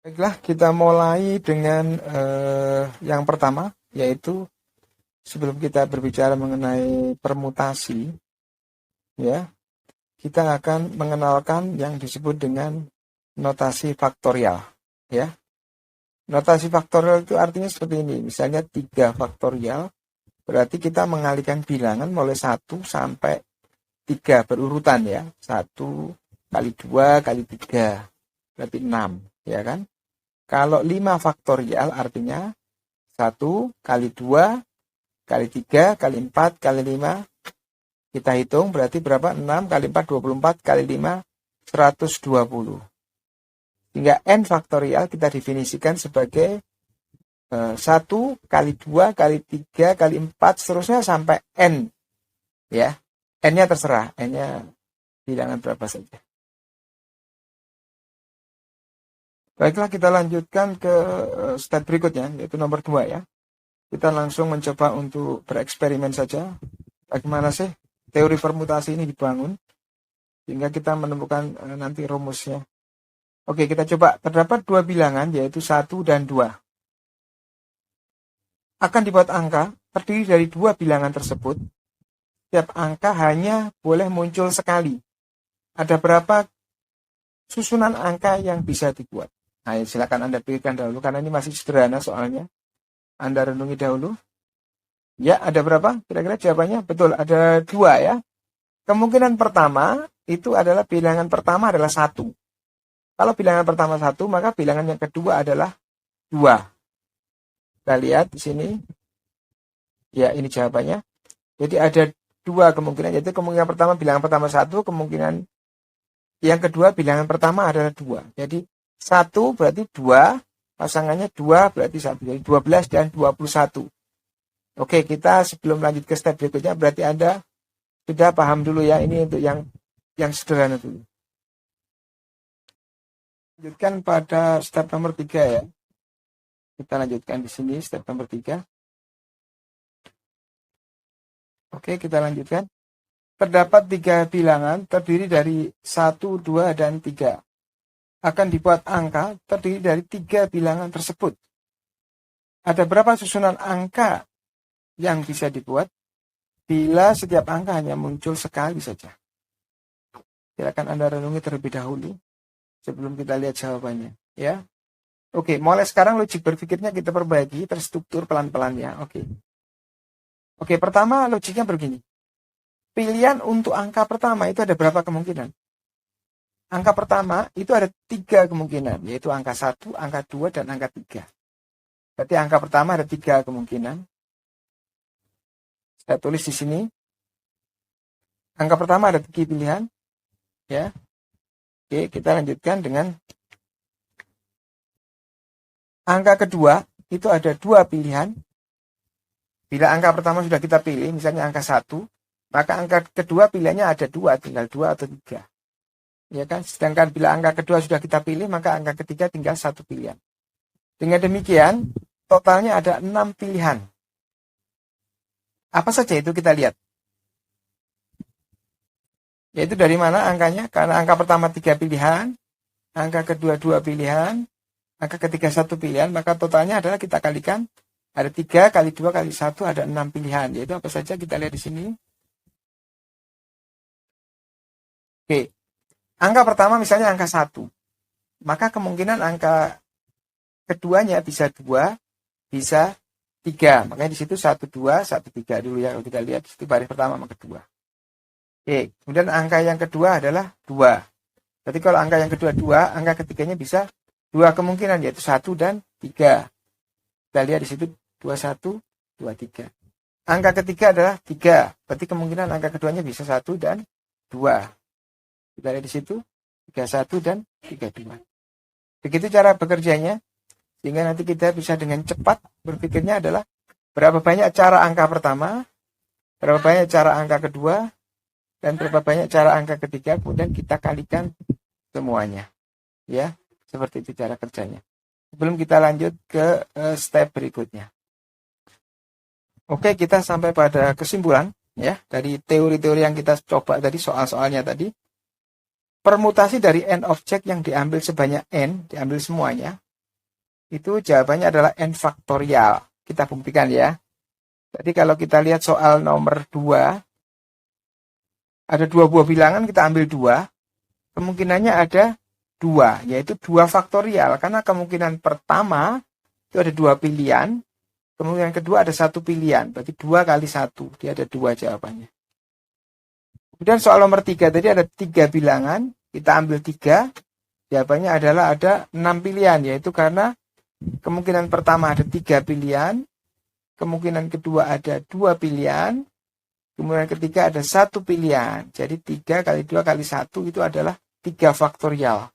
Baiklah, kita mulai dengan yang pertama, yaitu sebelum kita berbicara mengenai permutasi, ya, kita akan mengenalkan yang disebut dengan notasi faktorial, ya. Notasi faktorial itu artinya seperti ini, misalnya 3 faktorial, berarti kita mengalihkan bilangan mulai 1 sampai 3 berurutan ya, 1 kali 2 kali 3, berarti 6, ya kan? Kalau 5 faktorial artinya 1 kali 2 kali 3 kali 4 kali 5. Kita hitung berarti berapa? 6 kali 4, 24 kali 5, 120. Hingga n faktorial kita definisikan sebagai 1 kali 2 kali 3 kali 4 seterusnya sampai n. Ya, n-nya terserah, n-nya bilangan berapa saja. Baiklah, kita lanjutkan ke step berikutnya, yaitu nomor 2 ya. Kita langsung mencoba untuk bereksperimen saja. Bagaimana sih teori permutasi ini dibangun, sehingga kita menemukan nanti rumusnya. Oke, kita coba. Terdapat 2 bilangan, yaitu 1 dan 2. Akan dibuat angka, terdiri dari 2 bilangan tersebut. Setiap angka hanya boleh muncul sekali. Ada berapa susunan angka yang bisa dibuat? Nah, silakan Anda pikirkan dahulu, karena ini masih sederhana soalnya. Anda renungi dahulu. Ya, ada berapa? Kira-kira jawabannya betul, ada 2 ya. Kemungkinan pertama itu adalah bilangan pertama adalah 1. Kalau bilangan pertama 1, maka bilangan yang kedua adalah 2. Kita lihat di sini. Ya, ini jawabannya. Jadi ada 2 kemungkinan, yaitu kemungkinan pertama bilangan pertama 1, kemungkinan yang kedua bilangan pertama adalah 2. Jadi 1 berarti 2, pasangannya 2 berarti 1. Jadi 12 dan 21. Oke, kita sebelum lanjut ke step berikutnya, berarti Anda sudah paham dulu ya, ini untuk yang sederhana dulu. Lanjutkan pada step nomor 3 ya. Kita lanjutkan di sini step nomor 3. Oke, kita lanjutkan. Terdapat 3 bilangan terdiri dari 1, 2, dan 3. Akan dibuat angka terdiri dari 3 bilangan tersebut. Ada berapa susunan angka yang bisa dibuat bila setiap angka hanya muncul sekali saja? Silakan Anda renungi terlebih dahulu sebelum kita lihat jawabannya, ya. Oke, mulai sekarang logik berpikirnya kita perbaiki, terstruktur pelan-pelan ya. Oke, pertama logiknya begini. Pilihan untuk angka pertama itu ada berapa kemungkinan? Angka pertama itu ada 3 kemungkinan, yaitu angka 1, angka 2, dan angka 3. Berarti angka pertama ada 3 kemungkinan. Saya tulis di sini. Angka pertama ada 3 pilihan. Ya. Oke, kita lanjutkan dengan angka kedua, itu ada 2 pilihan. Bila angka pertama sudah kita pilih, misalnya angka 1, maka angka kedua pilihannya ada 2, tinggal 2 atau 3. Ya kan? Sedangkan bila angka kedua sudah kita pilih, maka angka ketiga tinggal 1 pilihan. Dengan demikian, totalnya ada 6 pilihan. Apa saja itu kita lihat. Yaitu dari mana angkanya? Karena angka pertama 3 pilihan, angka kedua 2 pilihan, angka ketiga 1 pilihan, maka totalnya adalah kita kalikan, ada 3 kali 2 kali 1, ada 6 pilihan. Yaitu apa saja kita lihat di sini. Oke. Angka pertama misalnya angka 1. Maka kemungkinan angka keduanya bisa 2, bisa 3. Makanya di situ 1, 2, 1, 3 dulu ya. Kalau kita lihat di situ baris pertama sama kedua. Oke, kemudian angka yang kedua adalah 2. Berarti kalau angka yang kedua 2, angka ketiganya bisa 2 kemungkinan, yaitu 1 dan 3. Kita lihat di situ 21, 23. Angka ketiga adalah 3. Berarti kemungkinan angka keduanya bisa 1 dan 2. Kita lihat di situ 31 dan 32. Begitu cara bekerjanya, sehingga nanti kita bisa dengan cepat berpikirnya adalah berapa banyak cara angka pertama, berapa banyak cara angka kedua, dan berapa banyak cara angka ketiga, kemudian kita kalikan semuanya. Ya, seperti itu cara kerjanya. Sebelum kita lanjut ke step berikutnya. Oke, kita sampai pada kesimpulan ya dari teori-teori yang kita coba tadi, soal-soalnya tadi. Permutasi dari n objek yang diambil sebanyak n, diambil semuanya, itu jawabannya adalah n faktorial. Kita buktikan ya. Jadi kalau kita lihat soal nomor 2, ada 2 buah bilangan, kita ambil 2. Kemungkinannya ada 2, yaitu 2 faktorial. Karena kemungkinan pertama itu ada 2 pilihan. Kemungkinan kedua ada 1 pilihan. Berarti 2 kali 1. Dia ada 2 jawabannya. Kemudian soal nomor 3, tadi ada 3 bilangan. Kita ambil 3. Jawabannya adalah ada 6 pilihan. Yaitu karena kemungkinan pertama ada 3 pilihan. Kemungkinan kedua ada 2 pilihan. Kemudian ketiga ada 1 pilihan. Jadi 3 kali 2 kali 1 itu adalah 3 faktorial.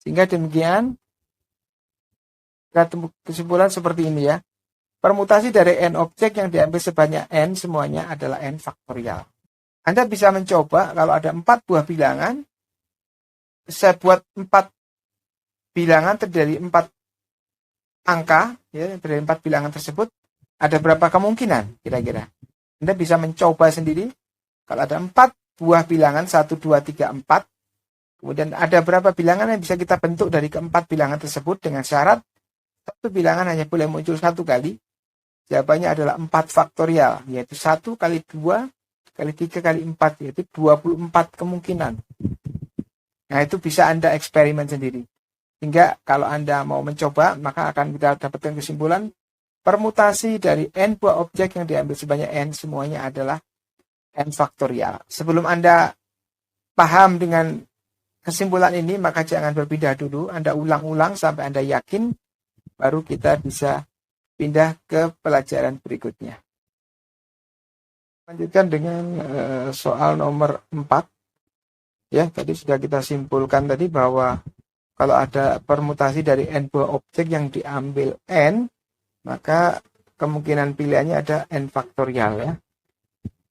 Sehingga demikian, kita kesimpulan seperti ini ya. Permutasi dari n objek yang diambil sebanyak n semuanya adalah n faktorial. Anda bisa mencoba kalau ada 4 buah bilangan, saya buat 4 bilangan terdiri 4 angka, ya, dari 4 bilangan tersebut, ada berapa kemungkinan kira-kira? Anda bisa mencoba sendiri, kalau ada 4 buah bilangan, 1, 2, 3, 4, kemudian ada berapa bilangan yang bisa kita bentuk dari keempat bilangan tersebut dengan syarat, satu bilangan hanya boleh muncul 1 kali, jawabannya adalah 4 faktorial, yaitu 1 kali 2, kali 3, kali 4, yaitu 24 kemungkinan. Nah, itu bisa Anda eksperimen sendiri. Hingga kalau Anda mau mencoba, maka akan kita dapatkan kesimpulan, permutasi dari n buah objek yang diambil sebanyak n semuanya adalah n faktorial. Sebelum Anda paham dengan kesimpulan ini, maka jangan berpindah dulu. Anda ulang-ulang sampai Anda yakin, baru kita bisa pindah ke pelajaran berikutnya. Lanjutkan dengan soal nomor 4. Ya, tadi sudah kita simpulkan tadi bahwa kalau ada permutasi dari n buah objek yang diambil n, maka kemungkinan pilihannya ada n faktorial ya.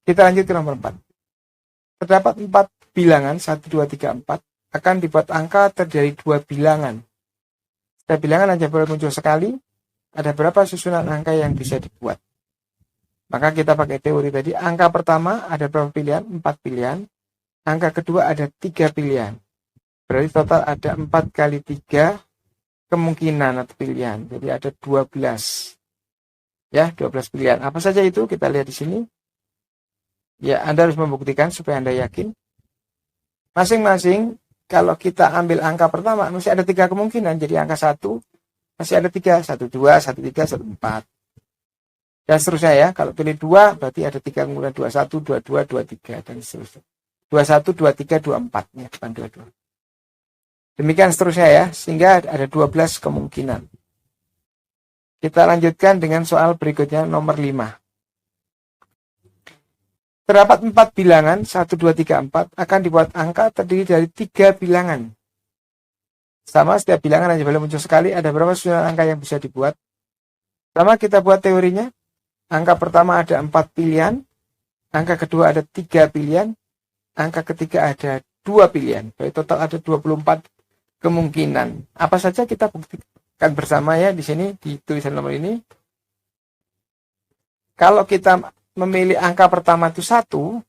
Kita lanjut ke nomor 4. Terdapat 4 bilangan 1, 2, 3, 4 akan dibuat angka terdiri 2 bilangan. Setiap bilangan hanya boleh muncul sekali. Ada berapa susunan angka yang bisa dibuat? Maka kita pakai teori tadi. Angka pertama ada berapa pilihan? 4 pilihan. Angka kedua ada 3 pilihan. Berarti total ada 4 kali 3 kemungkinan atau pilihan. Jadi ada 12. Ya, 12 pilihan. Apa saja itu? Kita lihat di sini. Ya, Anda harus membuktikan supaya Anda yakin. Masing-masing kalau kita ambil angka pertama masih ada 3 kemungkinan. Jadi angka 1 masih ada 3, 1, 2, 1, 3, 1, 4. Dan seterusnya ya. Kalau pilih 2 berarti ada 3 kemungkinan, 21, 22, 23 dan seterusnya. 21, 23, 24 ya, bukan 22. Demikian seterusnya ya, sehingga ada 12 kemungkinan. Kita lanjutkan dengan soal berikutnya nomor 5. Terdapat 4 bilangan, 1, 2, 3, 4, akan dibuat angka terdiri dari 3 bilangan. Sama setiap bilangan hanya boleh muncul sekali, ada berapa susunan angka yang bisa dibuat? Pertama kita buat teorinya, angka pertama ada 4 pilihan, angka kedua ada 3 pilihan, angka ketiga ada 2 pilihan, jadi total ada 24 kemungkinan. Apa saja kita buktikan bersama ya di sini di tulisan nomor ini. Kalau kita memilih angka pertama itu 1,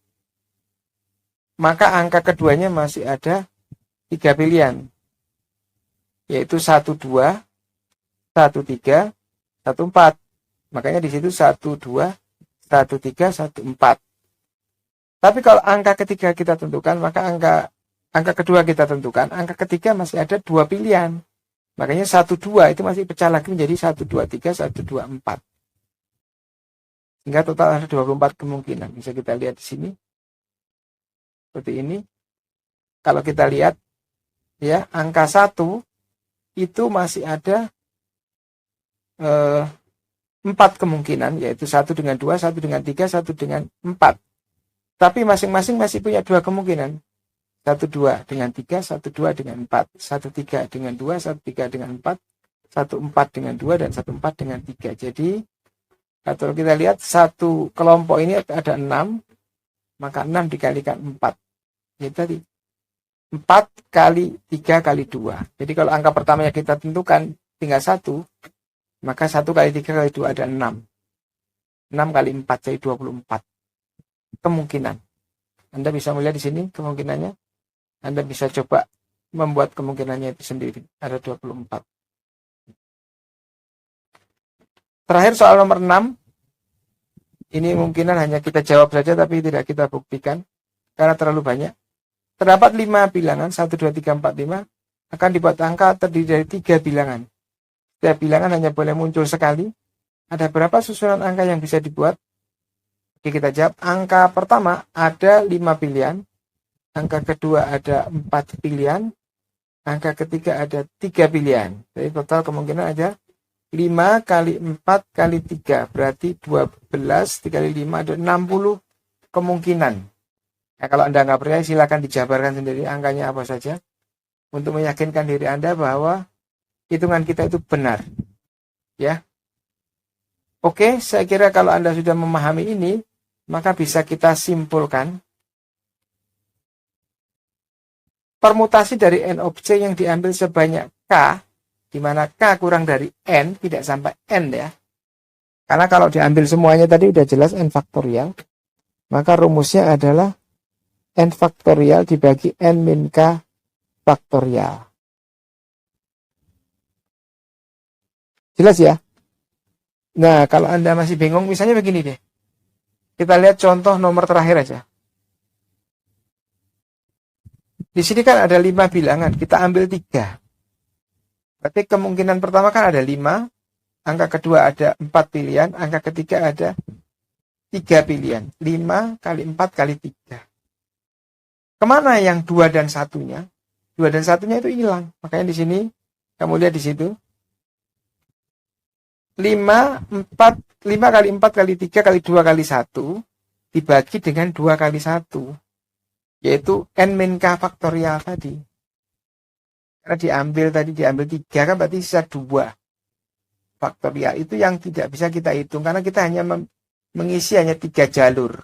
maka angka keduanya masih ada 3 pilihan, yaitu 1, 2, 1, 3, 1, 4. Makanya di situ 1, 2, 1, 3, 1, 4. Tapi kalau angka ketiga kita tentukan, maka angka kedua kita tentukan, angka ketiga masih ada 2 pilihan. Makanya 1, 2 itu masih pecah lagi menjadi 1, 2, 3, 1, 2, 4. Sehingga total ada 24 kemungkinan. Bisa kita lihat di sini. Seperti ini. Kalau kita lihat, ya angka 1 itu masih ada 4 kemungkinan, yaitu 1 dengan 2, 1 dengan 3, 1 dengan 4. Tapi masing-masing masih punya 2 kemungkinan. 1, 2 dengan 3, 1, 2 dengan 4. 1, 3 dengan 2, 1, 3 dengan 4. 1, 4 dengan 2, dan 1, 4 dengan 3. Jadi, kalau kita lihat satu kelompok ini ada 6, maka 6 dikalikan 4. Jadi tadi, 4 kali 3 kali 2. Jadi kalau angka pertamanya kita tentukan tinggal 1, maka 1 kali 3 kali 2 ada 6. 6 kali 4 jadi 24. Kemungkinan. Anda bisa melihat di sini kemungkinannya. Anda bisa coba membuat kemungkinannya itu sendiri. Ada 24. Terakhir soal nomor 6. Ini mungkinan hanya kita jawab saja tapi tidak kita buktikan karena terlalu banyak. Terdapat 5 bilangan 1, 2, 3, 4, 5 akan dibuat angka terdiri dari 3 bilangan. Setiap bilangan hanya boleh muncul sekali. Ada berapa susunan angka yang bisa dibuat? Oke, kita jawab. Angka pertama ada 5 pilihan. Angka kedua ada 4 pilihan. Angka ketiga ada 3 pilihan. Jadi total kemungkinan ada 5 kali 4 kali 3. Berarti 12 dikali 5 ada 60 kemungkinan. Nah, kalau Anda nggak percaya silakan dijabarkan sendiri angkanya apa saja. Untuk meyakinkan diri Anda bahwa hitungan kita itu benar. Ya. Oke, saya kira kalau Anda sudah memahami ini, maka bisa kita simpulkan. Permutasi dari n objek yang diambil sebanyak K, di mana K kurang dari N, tidak sampai N ya. Karena kalau diambil semuanya tadi udah jelas N faktorial, maka rumusnya adalah N faktorial dibagi N min K faktorial. Jelas ya? Nah, kalau Anda masih bingung, misalnya begini deh. Kita lihat contoh nomor terakhir aja. Di sini kan ada 5 bilangan, kita ambil 3. Berarti kemungkinan pertama kan ada 5, angka kedua ada 4 pilihan, angka ketiga ada 3 pilihan. 5 kali 4 kali 3. Kemana yang 2 dan 1-nya? 2 dan 1-nya itu hilang. Makanya di sini, kamu lihat di situ. 5 kali 4 kali 3 kali 2 kali 1 dibagi dengan 2 kali 1. Yaitu N min K faktorial tadi. Karena diambil 3 kan berarti sisa 2 faktorial. Itu yang tidak bisa kita hitung. Karena kita hanya mengisi hanya 3 jalur.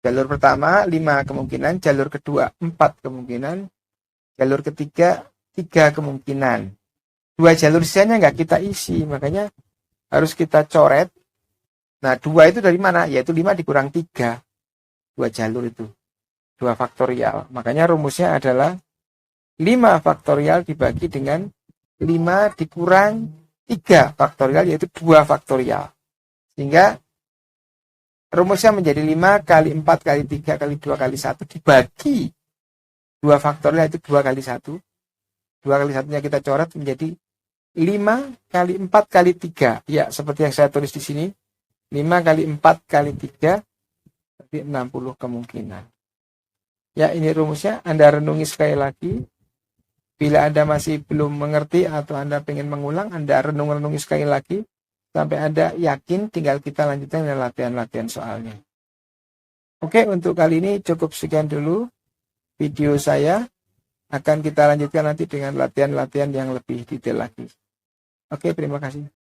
Jalur pertama 5 kemungkinan, jalur kedua 4 kemungkinan, jalur ketiga 3 kemungkinan. 2 jalur sisanya nggak kita isi, makanya harus kita coret. Nah 2 itu dari mana? Yaitu 5 dikurang 3. 2 jalur itu. 2 faktorial. Makanya rumusnya adalah 5 faktorial dibagi dengan 5 dikurang 3 faktorial, yaitu 2 faktorial. Sehingga rumusnya menjadi 5 kali 4 kali 3 kali 2 kali 1 dibagi 2 faktorial, itu 2 kali 1. 2 kali 1-nya kita coret menjadi 5 kali 4 kali 3. Ya, seperti yang saya tulis di sini. 5 kali 4 kali 3 berarti 60 kemungkinan. Ya, ini rumusnya. Anda renungi sekali lagi. Bila Anda masih belum mengerti atau Anda ingin mengulang, Anda renungi sekali lagi. Sampai Anda yakin, tinggal kita lanjutkan dengan latihan-latihan soalnya. Oke, untuk kali ini cukup sekian dulu video saya. Akan kita lanjutkan nanti dengan latihan-latihan yang lebih detail lagi. Oke, terima kasih.